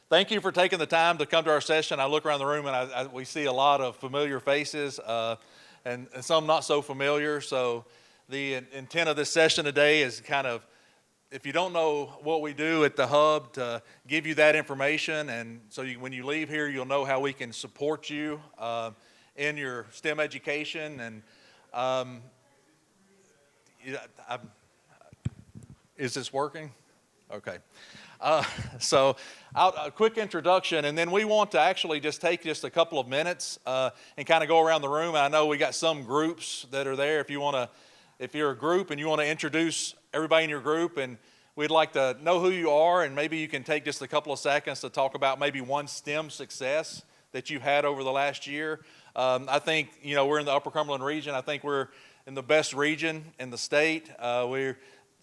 thank you for taking the time to come to our session. I look around the room and we see a lot of familiar faces and some not so familiar. So the intent of this session today is kind of, if you don't know what we do at the Hub, to give you that information, and so when you leave here, you'll know how we can support you in your STEM education. And is this working? Okay. So a quick introduction, and then we want to actually just take just a couple of minutes and kind of go around the room. I know we got some groups that are there. If you're a group and you want to introduce everybody in your group, and we'd like to know who you are, and maybe you can take just a couple of seconds to talk about maybe one STEM success that you've had over the last year. I think, we're in the Upper Cumberland region. I think we're in the best region in the state. The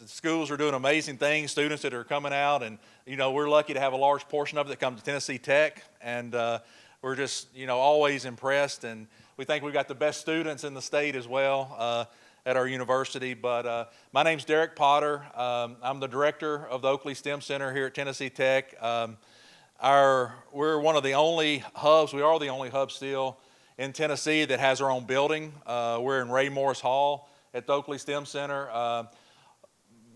schools are doing amazing things, students that are coming out, and, we're lucky to have a large portion of it that comes to Tennessee Tech, and we're just, always impressed, and we think we've got the best students in the state as well at our university. But my name's Darek Potter. I'm the director of the Oakley STEM Center here at Tennessee Tech. We're one of the only hubs, we are the only hub still in Tennessee that has our own building. We're in Ray Morris Hall at the Oakley STEM Center.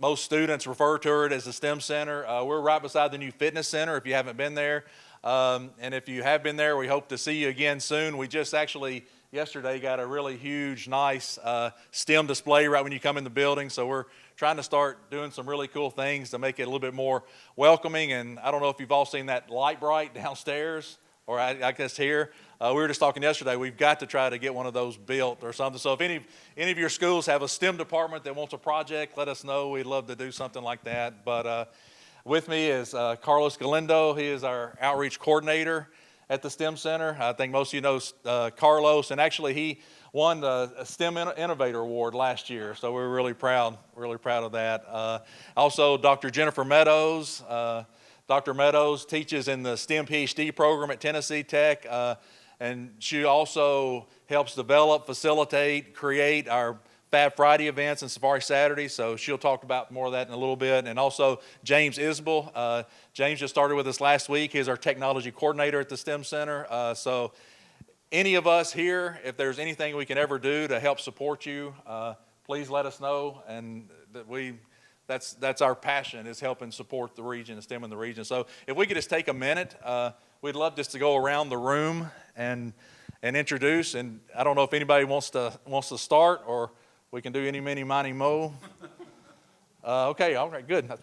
Most students refer to it as the STEM Center. We're right beside the new fitness center if you haven't been there. And if you have been there, we hope to see you again soon. We just actually yesterday got a really huge, nice STEM display right when you come in the building. So we're trying to start doing some really cool things to make it a little bit more welcoming. And I don't know if you've all seen that light bright downstairs, or I guess here. We were just talking yesterday, we've got to try to get one of those built or something. So if any of your schools have a STEM department that wants a project, let us know. We'd love to do something like that. But with me is Carlos Galindo. He is our outreach coordinator at the STEM Center. I think most of you know Carlos, and actually he won the STEM Innovator Award last year. So we're really proud of that. Also, Dr. Jennifer Meadows. Dr. Meadows teaches in the STEM PhD program at Tennessee Tech. And she also helps develop, facilitate, create our Fab Friday events and Safari Saturday. So she'll talk about more of that in a little bit. And also James Isbell. James just started with us last week. He's our technology coordinator at the STEM Center. So any of us here, if there's anything we can ever do to help support you, please let us know. And that's our passion, is helping support the region and STEM in the region. So if we could just take a minute, we'd love just to go around the room and introduce. And I don't know if anybody wants to start, or we can do any, mini, miny, mo. Okay, all right, good. I'm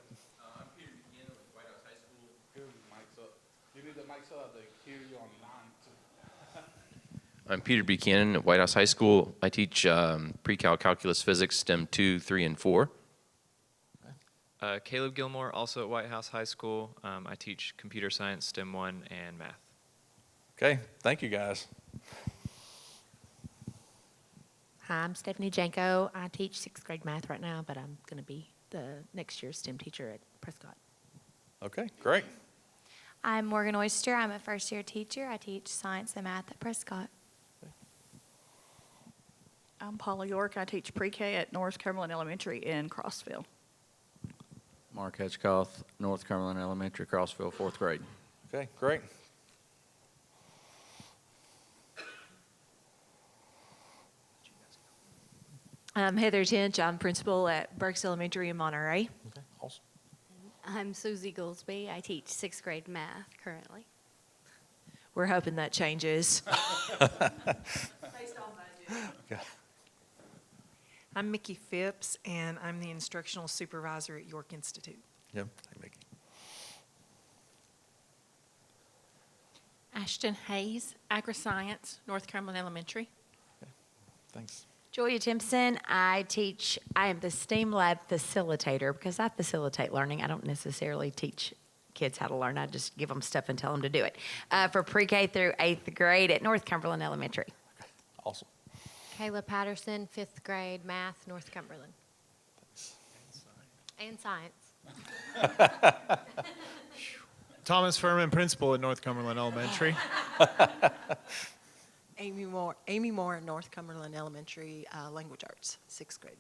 Peter Buchanan with White House High School. Here, the mic's up. You need the mics up, they hear you online too. I'm Peter Buchanan at White House High School. I teach pre-cal calculus physics, STEM 2, 3, and 4. Caleb Gilmore, also at White House High School. I teach computer science, STEM 1, and math. Okay, thank you guys. Hi, I'm Stephanie Janko. I teach 6th grade math right now, but I'm going to be the next year's STEM teacher at Prescott. Okay, great. I'm Morgan Oyster. I'm a first-year teacher. I teach science and math at Prescott. I'm Paula York. I teach pre-K at North Cumberland Elementary in Crossville. Mark Hedgecoth, North Cumberland Elementary, Crossville, 4th grade. Okay, great. I'm Heather Tinch. I'm principal at Burks Elementary in Monterey. Okay, awesome. I'm Susie Goolsby. I teach 6th grade math currently. We're hoping that changes. Based on budget. Okay. I'm Mickey Phipps, and I'm the instructional supervisor at York Institute. Yep. Hey, Mickey. Ashton Hayes, Agri-Science, North Cumberland Elementary. Okay. Thanks. Julia Timpson. I am the STEAM lab facilitator because I facilitate learning. I don't necessarily teach kids how to learn. I just give them stuff and tell them to do it. For pre-K through 8th grade at North Cumberland Elementary. Okay, awesome. Kayla Patterson, 5th grade math, North Cumberland. And science. Thomas Furman, principal at North Cumberland Elementary. Amy Moore, North Cumberland Elementary, language arts, 6th grade.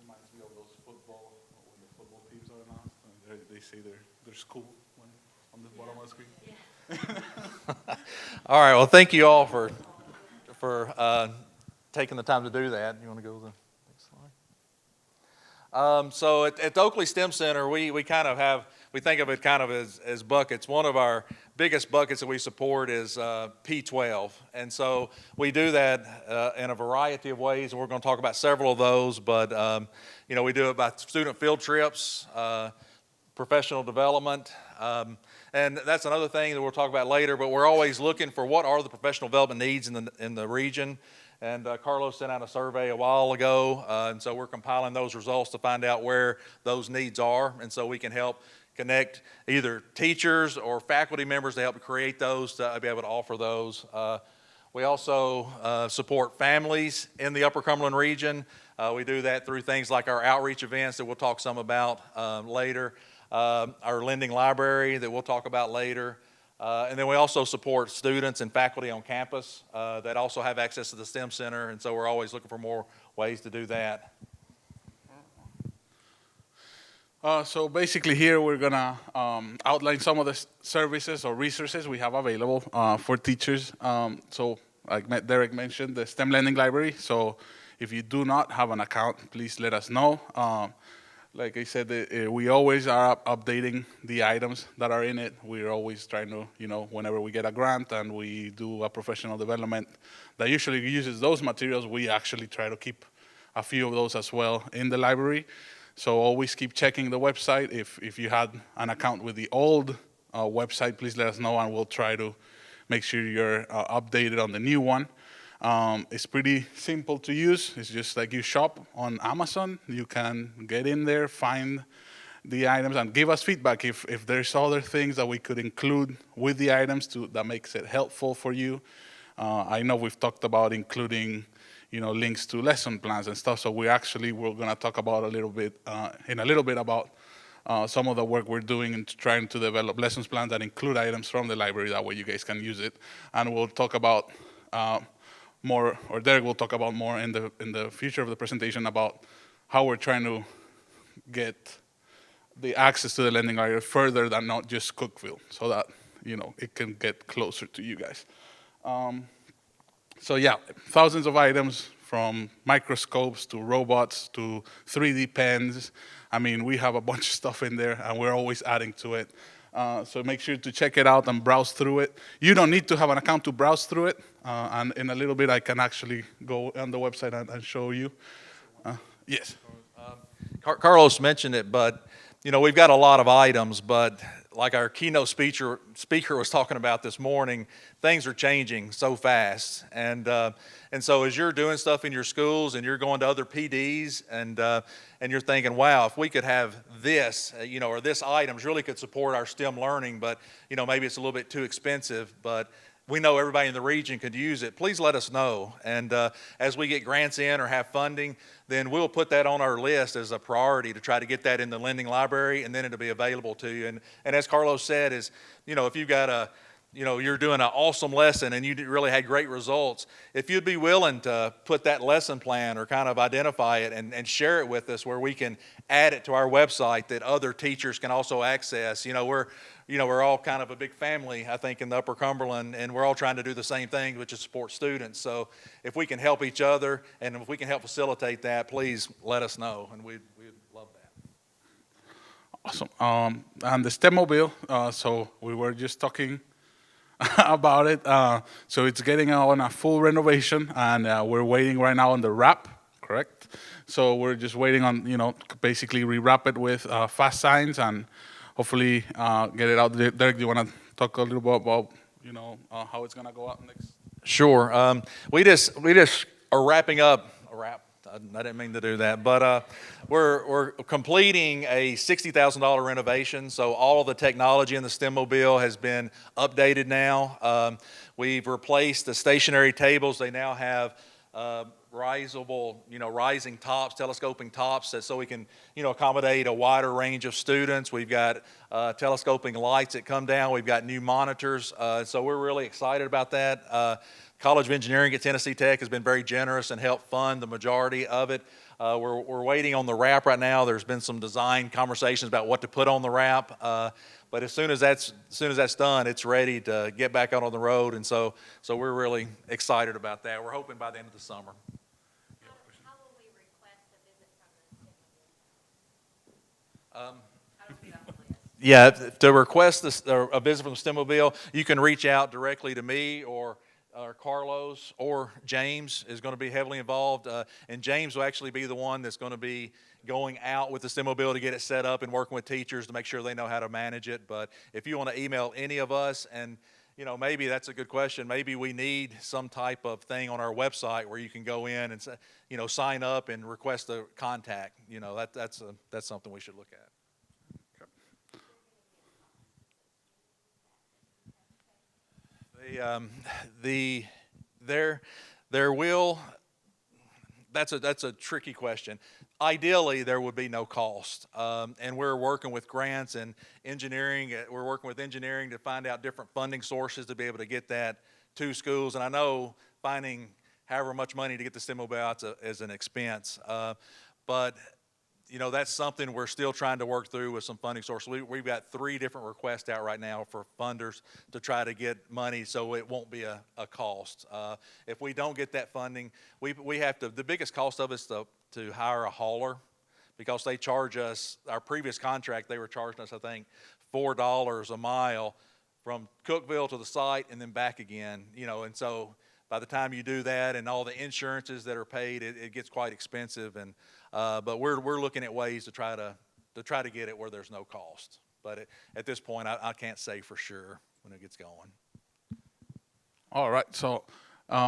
Reminds me of those football, when the football teams are announced, and they see their school on on the bottom of the screen. All right, well, thank you all for taking the time to do that. You want to go to the next slide? So at the Oakley STEM Center, we kind of have, we think of it kind of as buckets. One of our biggest buckets that we support is P12. And so we do that in a variety of ways, and we're going to talk about several of those. But, you know, we do it by student field trips, professional development, and that's another thing that we'll talk about later. But we're always looking for what are the professional development needs in the region. And Carlos sent out a survey a while ago, and so we're compiling those results to find out where those needs are, and so we can help connect either teachers or faculty members to help create those, to be able to offer those. We also support families in the Upper Cumberland region. We do that through things like our outreach events that we'll talk some about later, our lending library that we'll talk about later. And then we also support students and faculty on campus that also have access to the STEM Center, and so we're always looking for more ways to do that. So basically here we're going to outline some of the services or resources we have available for teachers. So like Darek mentioned, the STEM Lending Library. So if you do not have an account, please let us know. Like I said, we always are updating the items that are in it. We're always trying to, you know, whenever we get a grant and we do a professional development that usually uses those materials, we actually try to keep a few of those as well in the library. So always keep checking the website. If you had an account with the old website, please let us know, and we'll try to make sure you're updated on the new one. It's pretty simple to use. It's just like you shop on Amazon. You can get in there, find the items, and give us feedback if there's other things that we could include with the items that makes it helpful for you. I know we've talked about including, you know, links to lesson plans and stuff. So we're going to talk about in a little bit about some of the work we're doing in trying to develop lessons plans that include items from the library. That way you guys can use it. And we'll talk about more, or Darek will talk about more in the future of the presentation about how we're trying to get the access to the lending area further than not just Cookeville, so that, you know, it can get closer to you guys. So yeah, thousands of items from microscopes to robots to 3D pens. I mean, we have a bunch of stuff in there, and we're always adding to it. So make sure to check it out and browse through it. You don't need to have an account to browse through it. And in a little bit, I can actually go on the website and show you. Yes. Carlos mentioned it, but you know, we've got a lot of items, but like our keynote speaker was talking about this morning, things are changing so fast. And so as you're doing stuff in your schools and you're going to other PDs and you're thinking, wow, if we could have this, you know, or this items really could support our STEM learning, but, you know, maybe it's a little bit too expensive, but we know everybody in the region could use it. Please let us know. And as we get grants in or have funding, then we'll put that on our list as a priority to try to get that in the lending library, and then it'll be available to you. And as Carlos said, is, you know, if you've got you're doing an awesome lesson and you really had great results, if you'd be willing to put that lesson plan or kind of identify it and share it with us where we can add it to our website that other teachers can also access. We're all kind of a big family, I think, in the Upper Cumberland, and we're all trying to do the same thing, which is support students. So if we can help each other and if we can help facilitate that, please let us know, and we'd love that. Awesome. And the STEM Mobile, so we were just talking about it. So it's getting on a full renovation, and we're waiting right now on the wrap, correct? So we're just waiting on, basically rewrap it with fast signs and hopefully get it out. Darek, do you want to talk a little bit about, how it's going to go out next? Sure. We just are wrapping up a wrap. I didn't mean to do that, but we're completing a $60,000 renovation. So all of the technology in the STEM Mobile has been updated now. We've replaced the stationary tables. They now have rising tops, telescoping tops, so we can, accommodate a wider range of students. We've got telescoping lights that come down. We've got new monitors. So we're really excited about that. College of Engineering at Tennessee Tech has been very generous and helped fund the majority of it. We're waiting on the wrap right now. There's been some design conversations about what to put on the wrap. But as soon as that's done, it's ready to get back out on the road. And so we're really excited about that. We're hoping by the end of the summer. How will we request a visit from the Yeah, to request a visit from the Stemobile, you can reach out directly to me or Carlos, or James is going to be heavily involved. And James will actually be the one that's going to be going out with the Stemobile to get it set up and working with teachers to make sure they know how to manage it. But if you want to email any of us, and maybe that's a good question. Maybe we need some type of thing on our website where you can go in and sign up and request a contact. That's something we should look at. That's a tricky question. Ideally, there would be no cost, and we're working with grants and engineering. We're working with engineering to find out different funding sources to be able to get that to schools. And I know finding however much money to get the Stemobile out is an expense, but that's something we're still trying to work through with some funding sources. We've got 3 different requests out right now for funders to try to get money so it won't be a cost. If we don't get that funding, we have to, the biggest cost of it is to hire a hauler, because they charge us, our previous contract, they were charging us, I think, $4 a mile from Cookeville to the site and then back again, and so by the time you do that and all the insurances that are paid, it gets quite expensive. And but we're looking at ways to try to get it where there's no cost. But at this point, I can't say for sure when it gets going. All right. So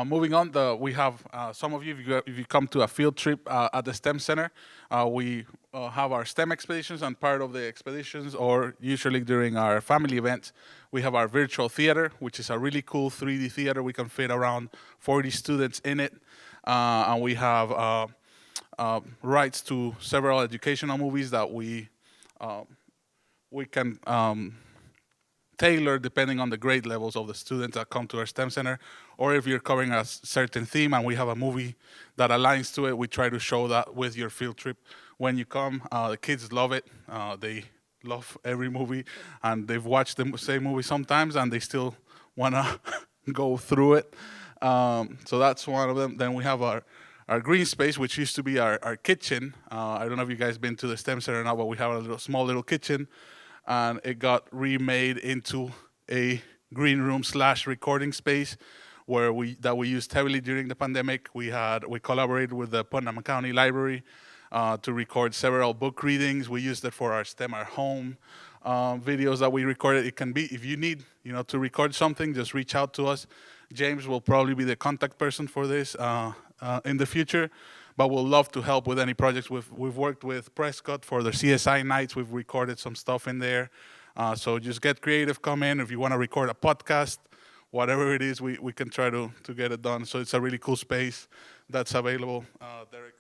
moving on, we have some of you, if you come to a field trip at the STEM Center, we have our STEM expeditions, and part of the expeditions, or usually during our family events, we have our virtual theater, which is a really cool 3D theater. We can fit around 40 students in it, and we have rights to several educational movies that we can tailor depending on the grade levels of the students that come to our STEM Center. Or if you're covering a certain theme and we have a movie that aligns to it, we try to show that with your field trip when you come. The kids love it. They love every movie, and they've watched the same movie sometimes, and they still want to go through it. So that's one of them. Then we have our green space, which used to be our kitchen. I don't know if you guys been to the STEM Center now, but we have a small little kitchen, and it got remade into a green room / recording space where we used heavily during the pandemic. We collaborated with the Putnam County Library to record several book readings. We used it for our STEM at Home videos that we recorded. It can be, if you need to record something, just reach out to us. James will probably be the contact person for this in the future, but we'll love to help with any projects. We've worked with Prescott for the CSI nights. We've recorded some stuff in there. So just get creative, come in. If you want to record a podcast, whatever it is, we can try to get it done. So it's a really cool space that's available. Darek.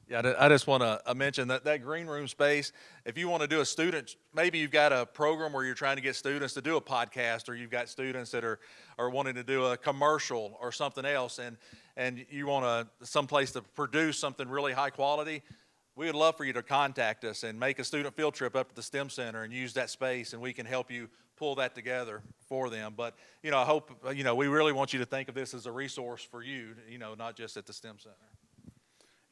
Yeah, I just want to mention that green room space, if you want to do a student, maybe you've got a program where you're trying to get students to do a podcast, or you've got students that are wanting to do a commercial or something else, and you want some place to produce something really high quality, we would love for you to contact us and make a student field trip up to the STEM Center and use that space, and we can help you pull that together for them. But, I hope, we really want you to think of this as a resource for you, not just at the STEM Center.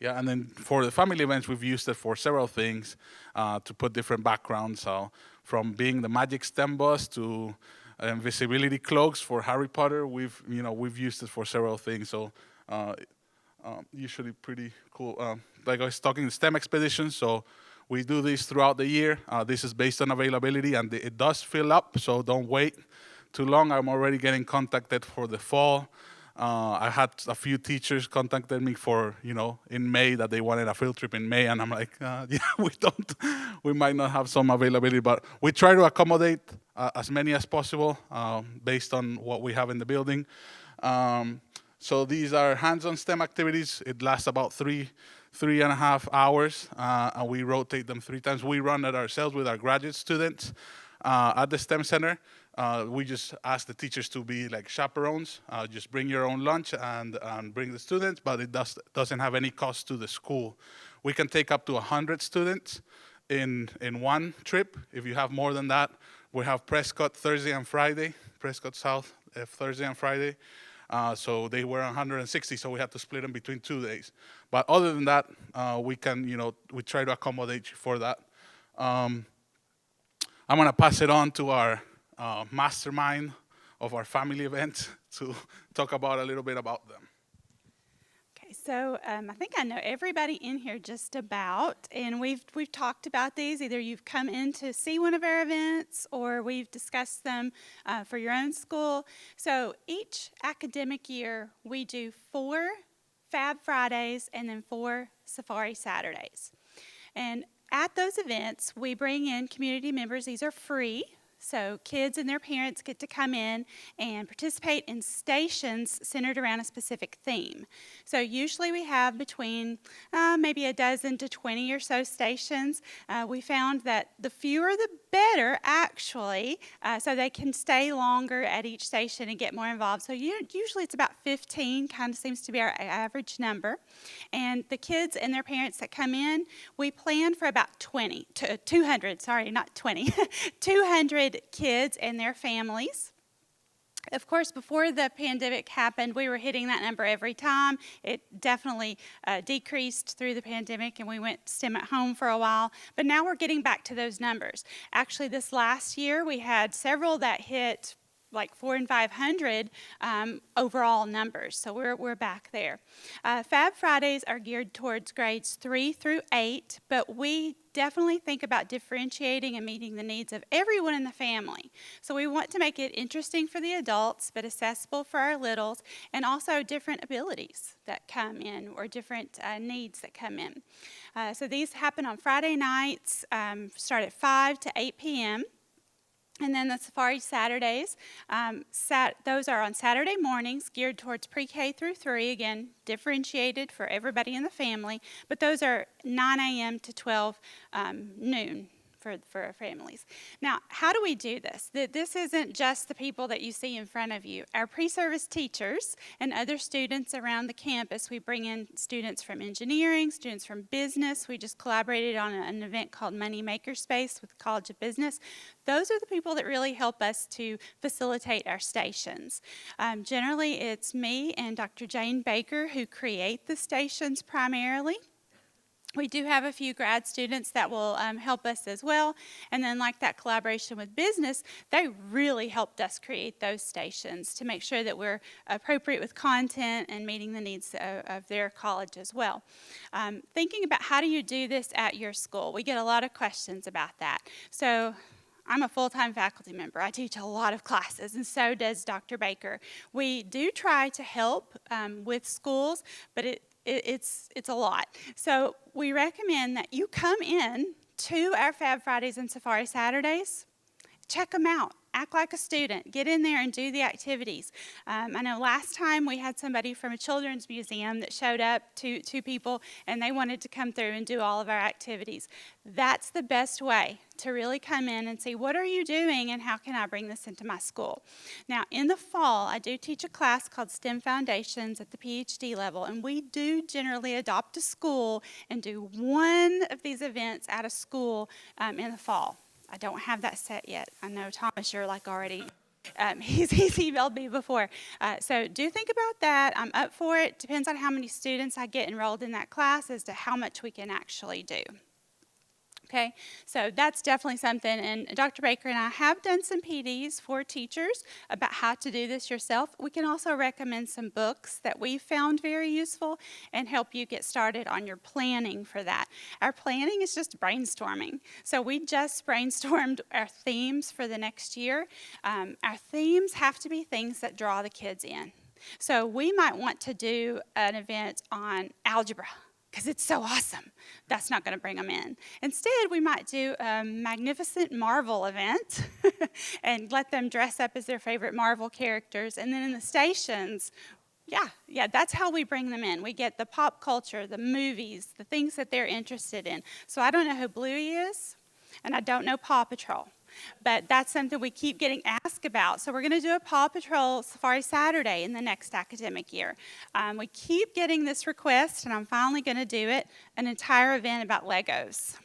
Yeah, and then for the family events, we've used it for several things to put different backgrounds. So from being the magic STEM bus to invisibility cloaks for Harry Potter, we've used it for several things. So usually pretty cool. Like I was talking, STEM expeditions. So we do these throughout the year. This is based on availability, and it does fill up. So don't wait too long. I'm already getting contacted for the fall. I had a few teachers contacted me for, in May, that they wanted a field trip in May, and I'm like, yeah, we might not have some availability, but we try to accommodate as many as possible based on what we have in the building. So these are hands-on STEM activities. It lasts about 3.5 hours, and we rotate them 3 times. We run it ourselves with our graduate students. At the STEM Center, we just ask the teachers to be like chaperones. Just bring your own lunch and bring the students, but it doesn't have any cost to the school. We can take up to 100 students in one trip. If you have more than that, we have Prescott Thursday and Friday, Prescott South Thursday and Friday. So they were 160, so we had to split them between 2 days. But other than that, we can, we try to accommodate you for that. I'm going to pass it on to our mastermind of our family events to talk about a little bit about them. Okay, so I think I know everybody in here just about, and we've talked about these. Either you've come in to see one of our events, or we've discussed them for your own school. So each academic year, we do 4 Fab Fridays and then 4 Safari Saturdays. And at those events, we bring in community members. These are free. So kids and their parents get to come in and participate in stations centered around a specific theme. So usually we have between maybe a dozen to 20 or so stations. We found that the fewer the better, actually, so they can stay longer at each station and get more involved. So usually it's about 15, kind of seems to be our average number. And the kids and their parents that come in, we plan for about 200 kids and their families. Of course, before the pandemic happened, we were hitting that number every time. It definitely decreased through the pandemic, and we went STEM at home for a while. But now we're getting back to those numbers. Actually, this last year, we had several that hit like 400 and 500 overall numbers. So we're back there. Fab Fridays are geared towards grades 3 through 8, but we definitely think about differentiating and meeting the needs of everyone in the family. So we want to make it interesting for the adults, but accessible for our littles, and also different abilities that come in, or different needs that come in. So these happen on Friday nights, start at 5 to 8 p.m., and then the Safari Saturdays, those are on Saturday mornings, geared towards pre-K through 3, again, differentiated for everybody in the family, but those are 9 a.m. to 12 noon for our families. Now, how do we do this? This isn't just the people that you see in front of you. Our pre-service teachers and other students around the campus, we bring in students from engineering, students from business. We just collaborated on an event called Money Makerspace with the College of Business. Those are the people that really help us to facilitate our stations. Generally, it's me and Dr. Jane Baker who create the stations primarily. We do have a few grad students that will help us as well. And then like that collaboration with business, they really helped us create those stations to make sure that we're appropriate with content and meeting the needs of their college as well. Thinking about how do you do this at your school? We get a lot of questions about that. So I'm a full-time faculty member. I teach a lot of classes, and so does Dr. Baker. We do try to help with schools, but it's a lot. So we recommend that you come in to our Fab Fridays and Safari Saturdays. Check them out. Act like a student. Get in there and do the activities. I know last time we had somebody from a children's museum that showed up, two people, and they wanted to come through and do all of our activities. That's the best way to really come in and see, what are you doing and how can I bring this into my school? Now, in the fall, I do teach a class called STEM Foundations at the PhD level, and we do generally adopt a school and do one of these events at a school in the fall. I don't have that set yet. I know Thomas, you're like already, he's emailed me before. So do think about that. I'm up for it. Depends on how many students I get enrolled in that class as to how much we can actually do. Okay, so that's definitely something, and Dr. Baker and I have done some PDs for teachers about how to do this yourself. We can also recommend some books that we found very useful and help you get started on your planning for that. Our planning is just brainstorming. So we just brainstormed our themes for the next year. Our themes have to be things that draw the kids in. So we might want to do an event on algebra, because it's so awesome. That's not going to bring them in. Instead, we might do a magnificent Marvel event and let them dress up as their favorite Marvel characters. And then in the stations, yeah, that's how we bring them in. We get the pop culture, the movies, the things that they're interested in. So I don't know who Bluey is, and I don't know Paw Patrol. but that's something we keep getting asked about. So we're going to do a Paw Patrol Safari Saturday in the next academic year. We keep getting this request, and I'm finally going to do it, an entire event about Legos.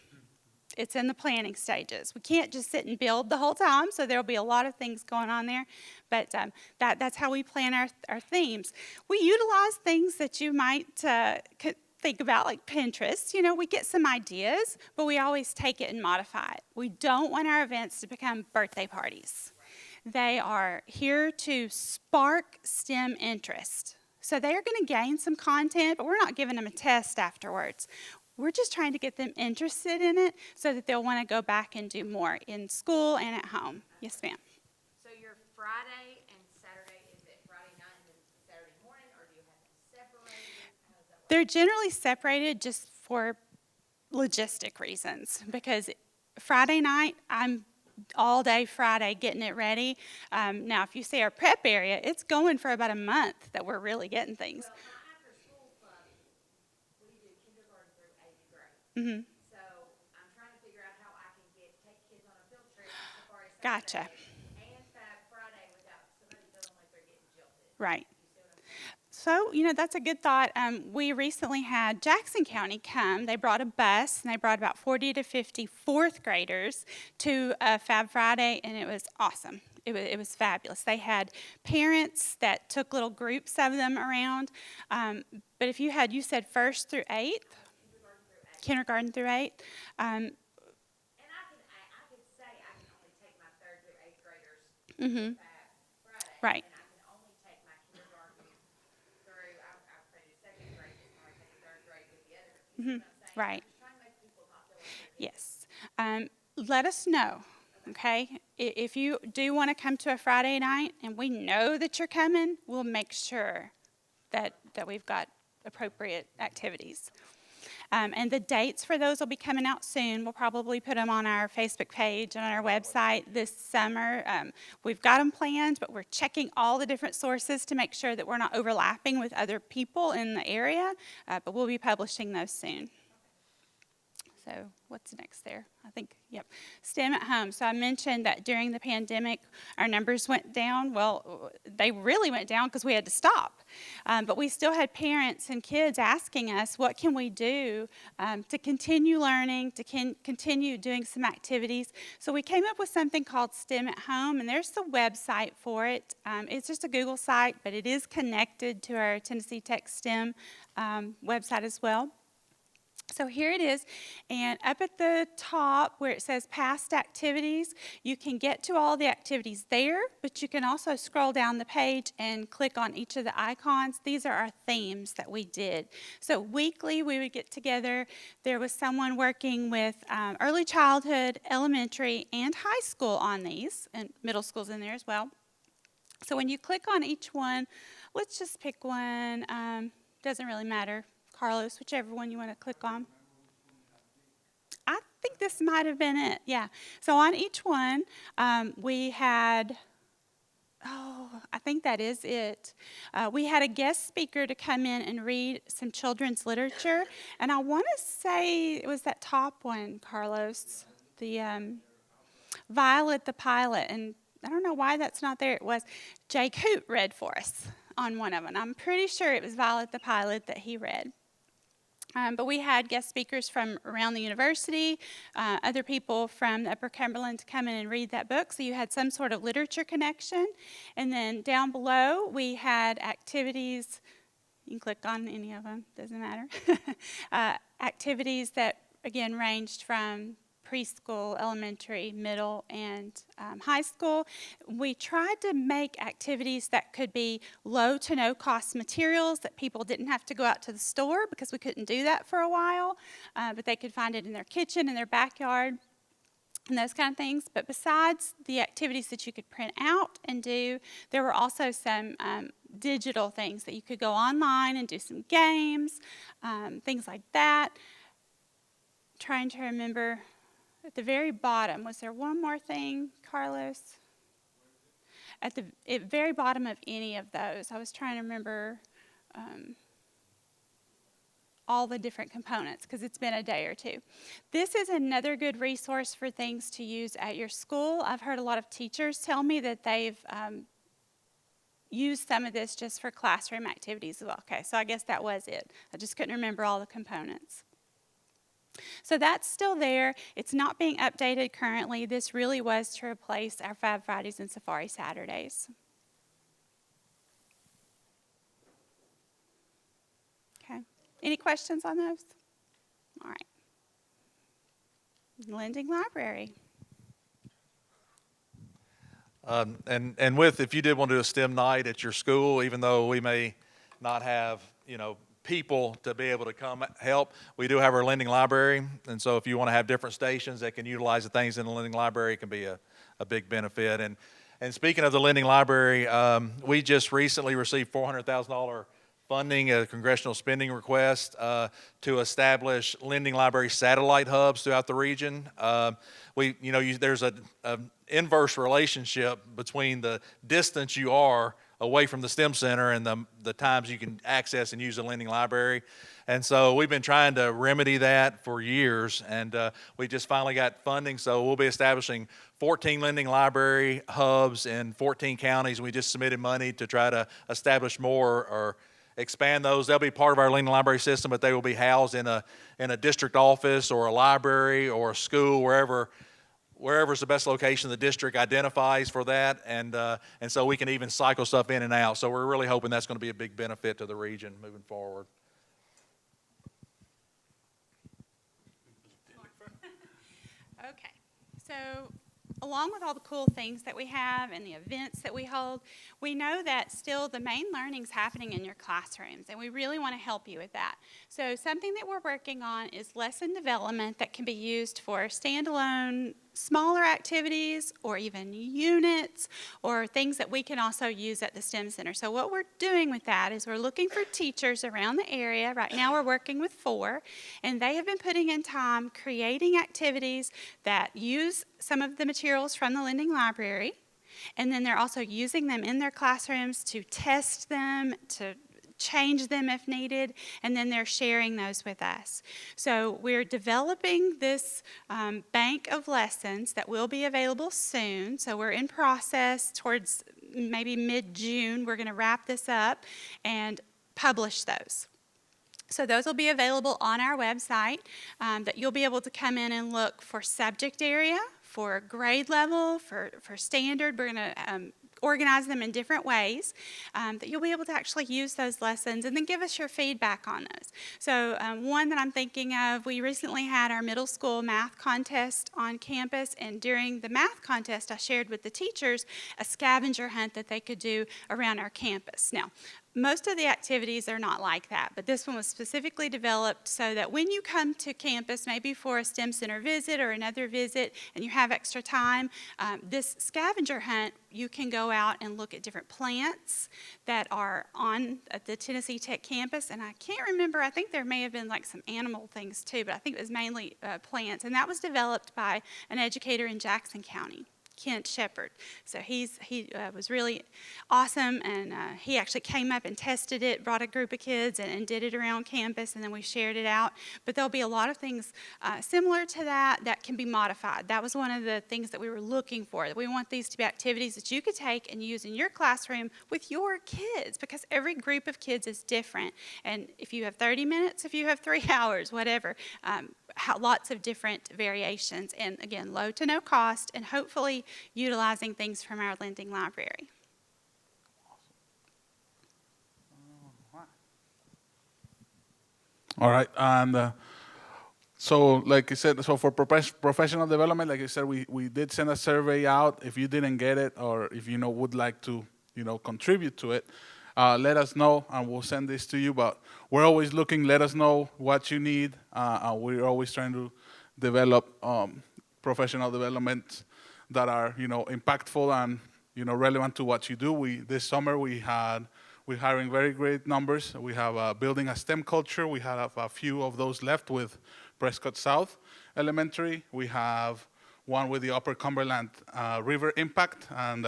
It's in the planning stages. We can't just sit and build the whole time, so there'll be a lot of things going on there. But that's how we plan our themes. We utilize things that you might think about, like Pinterest. You know, we get some ideas, but we always take it and modify it. We don't want our events to become birthday parties. They are here to spark STEM interest. So they are going to gain some content, but we're not giving them a test afterwards. We're just trying to get them interested in it so that they'll want to go back and do more in school and at home. Yes, ma'am. So your Friday and Saturday, is it Friday night and Saturday morning, or do you have them separated? How does that work? They're generally separated just for logistic reasons, because Friday night, I'm all day Friday getting it ready. Now, if you see our prep area, it's going for about a month that we're really getting things. Well, my after-school club, we do kindergarten through 8th grade. Mm-hmm. So I'm trying to figure out how I can take kids on a field trip to Safari Gotcha. Saturday and Fab Friday without somebody feeling like they're getting jilted. Right. So, you know, that's a good thought. We recently had Jackson County come. They brought a bus, and they brought about 40 to 50 fourth graders to Fab Friday, and it was awesome. It was fabulous. They had parents that took little groups of them around. But if you said 1st through 8th? Kindergarten through 8th. And I could say I can only take my 3rd through 8th graders to Fab Friday. Right. And I can only take my kindergarten through, I've created 2nd grade, or I take 3rd grade with the other. You see what I'm saying? Right. I'm just trying to make people not feel like they're Yes. Let us know, okay? If you do want to come to a Friday night and we know that you're coming, we'll make sure that we've got appropriate activities. And the dates for those will be coming out soon. We'll probably put them on our Facebook page and on our website this summer. We've got them planned, but we're checking all the different sources to make sure that we're not overlapping with other people in the area. But we'll be publishing those soon. So what's next there? I think, yep. STEM at home. So I mentioned that during the pandemic, our numbers went down. Well, they really went down because we had to stop. But we still had parents and kids asking us, what can we do to continue learning, to continue doing some activities? So we came up with something called STEM at Home, and there's the website for it. It's just a Google site, but it is connected to our Tennessee Tech STEM website as well. So here it is, and up at the top where it says past activities, you can get to all the activities there, but you can also scroll down the page and click on each of the icons. These are our themes that we did. So weekly we would get together. There was someone working with early childhood, elementary, and high school on these, and middle school's in there as well. So when you click on each one, let's just pick one. Doesn't really matter. Carlos, whichever one you want to click on. I think this might have been it, yeah. So on each one, we had, I think that is it. We had a guest speaker to come in and read some children's literature. And I want to say it was that top one, Carlos, the Violet the Pilot. And I don't know why that's not there. It was Jake Hoot read for us on one of them. I'm pretty sure it was Violet the Pilot that he read. But we had guest speakers from around the university, other people from the Upper Cumberland to come in and read that book. So you had some sort of literature connection. And then down below, we had activities. You can click on any of them, doesn't matter. Activities that, again, ranged from preschool, elementary, middle, and high school. We tried to make activities that could be low to no cost materials that people didn't have to go out to the store because we couldn't do that for a while, but they could find it in their kitchen, in their backyard, and those kind of things. But besides the activities that you could print out and do, there were also some digital things that you could go online and do some games, things like that. Trying to remember. At the very bottom, was there one more thing, Carlos? At the very bottom of any of those, I was trying to remember. all the different components because it's been a day or two. This is another good resource for things to use at your school. I've heard a lot of teachers tell me that they've used some of this just for classroom activities as well. Okay, so I guess that was it. I just couldn't remember all the components. So that's still there. It's not being updated currently. This really was to replace our Fab Fridays and Safari Saturdays. Okay. Any questions on those? All right. Lending Library. And with, if you did want to do a STEM night at your school, even though we may not have, people to be able to come help, we do have our lending library. And so if you want to have different stations that can utilize the things in the lending library, it can be a big benefit. And speaking of the lending library, we just recently received $400,000 funding, a congressional spending request to establish lending library satellite hubs throughout the region. There's an inverse relationship between the distance you are away from the STEM center and the times you can access and use the lending library. And so we've been trying to remedy that for years, and we just finally got funding. So we'll be establishing 14 lending library hubs in 14 counties. We just submitted money to try to establish more or expand those. They'll be part of our lending library system, but they will be housed in a district office or a library or a school, wherever's the best location the district identifies for that, and so we can even cycle stuff in and out. So we're really hoping that's going to be a big benefit to the region moving forward. Okay, so along with all the cool things that we have and the events that we hold, we know that still the main learning's happening in your classrooms, and we really want to help you with that. So something that we're working on is lesson development that can be used for standalone smaller activities or even units or things that we can also use at the STEM Center. So what we're doing with that is we're looking for teachers around the area. Right now we're working with 4, and they have been putting in time creating activities that use some of the materials from the lending library, and then they're also using them in their classrooms to test them, to change them if needed, and then they're sharing those with us. So we're developing this bank of lessons that will be available soon. So we're in process towards maybe mid-June. We're going to wrap this up and publish those. So those will be available on our website that you'll be able to come in and look for subject area, for grade level, for standard. We're going to organize them in different ways that you'll be able to actually use those lessons and then give us your feedback on those. So one that I'm thinking of, we recently had our middle school math contest on campus, and during the math contest I shared with the teachers a scavenger hunt that they could do around our campus. Now, most of the activities are not like that, but this one was specifically developed so that when you come to campus, maybe for a STEM Center visit or another visit, and you have extra time, this scavenger hunt, you can go out and look at different plants that are on at the Tennessee Tech campus. And I can't remember, I think there may have been like some animal things too, but I think it was mainly plants. And that was developed by an educator in Jackson County, Kent Shepard. So he was really awesome, and he actually came up and tested it, brought a group of kids and did it around campus, and then we shared it out. But there'll be a lot of things similar to that can be modified. That was one of the things that we were looking for. We want these to be activities that you could take and use in your classroom with your kids, because every group of kids is different. And if you have 30 minutes, if you have 3 hours, whatever, lots of different variations, and again, low to no cost, and hopefully utilizing things from our lending library. All right, and so like I said, so for professional development, like I said, we did send a survey out. If you didn't get it, or if would like to contribute to it, let us know, and we'll send this to you. But we're always looking. Let us know what you need. We're always trying to develop professional development that are impactful and relevant to what you do. This summer we're hiring very great numbers. We have building a STEM culture. We have a few of those left with Prescott South Elementary. We have one with the Upper Cumberland River Impact, and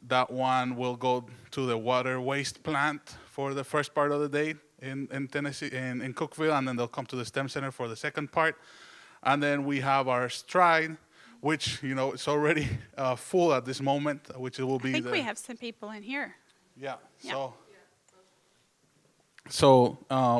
that one will go to the water waste plant for the first part of the day. in Tennessee, in Cookeville, and then they'll come to the STEM Center for the second part. And then we have our Stride, which, you know, it's already full at this moment, which it will be I think we have some people in here. Yeah, Yeah. so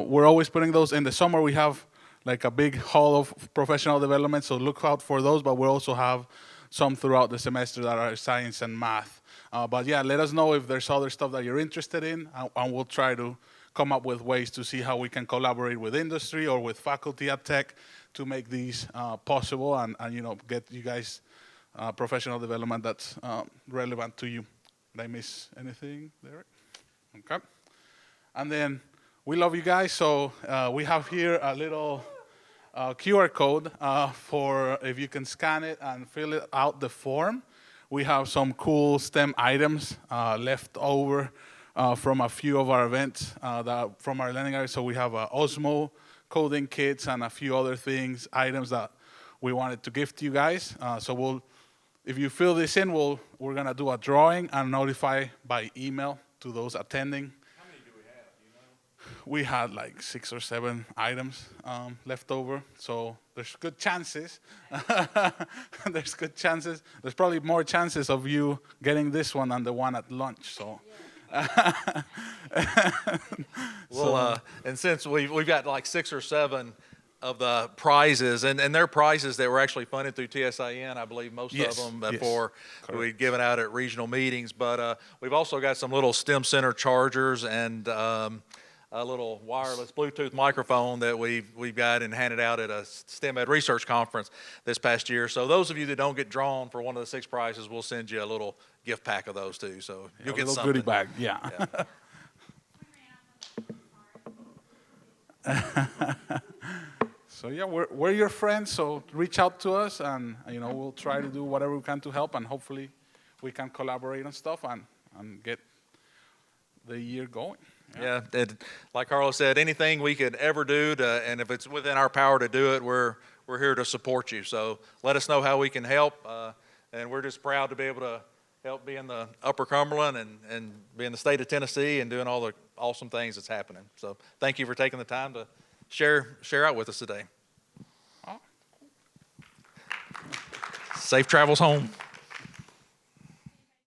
we're always putting those. In the summer, we have like a big hall of professional development, so look out for those, but we'll also have some throughout the semester that are science and math. But yeah, let us know if there's other stuff that you're interested in, and we'll try to come up with ways to see how we can collaborate with industry or with faculty at Tech to make these possible and, you know, get you guys professional development that's relevant to you. Did I miss anything, Derek? Okay. And then we love you guys, so we have here a little QR code for if you can scan it and fill out the form. We have some cool STEM items left over from a few of our events from our learning area. So we have Osmo coding kits and a few other things, items that we wanted to give to you guys. So if you fill this in, we're gonna do a drawing and notify by email to those attending. How many do we have? Do you know? We had like 6 or 7 items left over, so there's good chances. There's good chances. There's probably more chances of you getting this one than the one at lunch. So. Well, and since we've got like 6 or 7 of the prizes, and they're prizes that were actually funded through TSIN, I believe most of them before we'd given out at regional meetings. But we've also got some little STEM Center chargers and a little wireless Bluetooth microphone that we've got and handed out at a STEM Ed research conference this past year. So those of you that don't get drawn for one of the 6 prizes, we'll send you a little gift pack of those too. So you'll get a little something. goodie bag, yeah. So yeah, we're your friends. So reach out to us, and you know we'll try to do whatever we can to help, and hopefully we can collaborate on stuff and get the year going. Yeah, like Carlos said, anything we could ever do and if it's within our power to do it, we're here to support you. So let us know how we can help, and we're just proud to be able to help be in the Upper Cumberland and be in the state of Tennessee and doing all the awesome things that's happening. So thank you for taking the time to share out with us today. Safe travels home.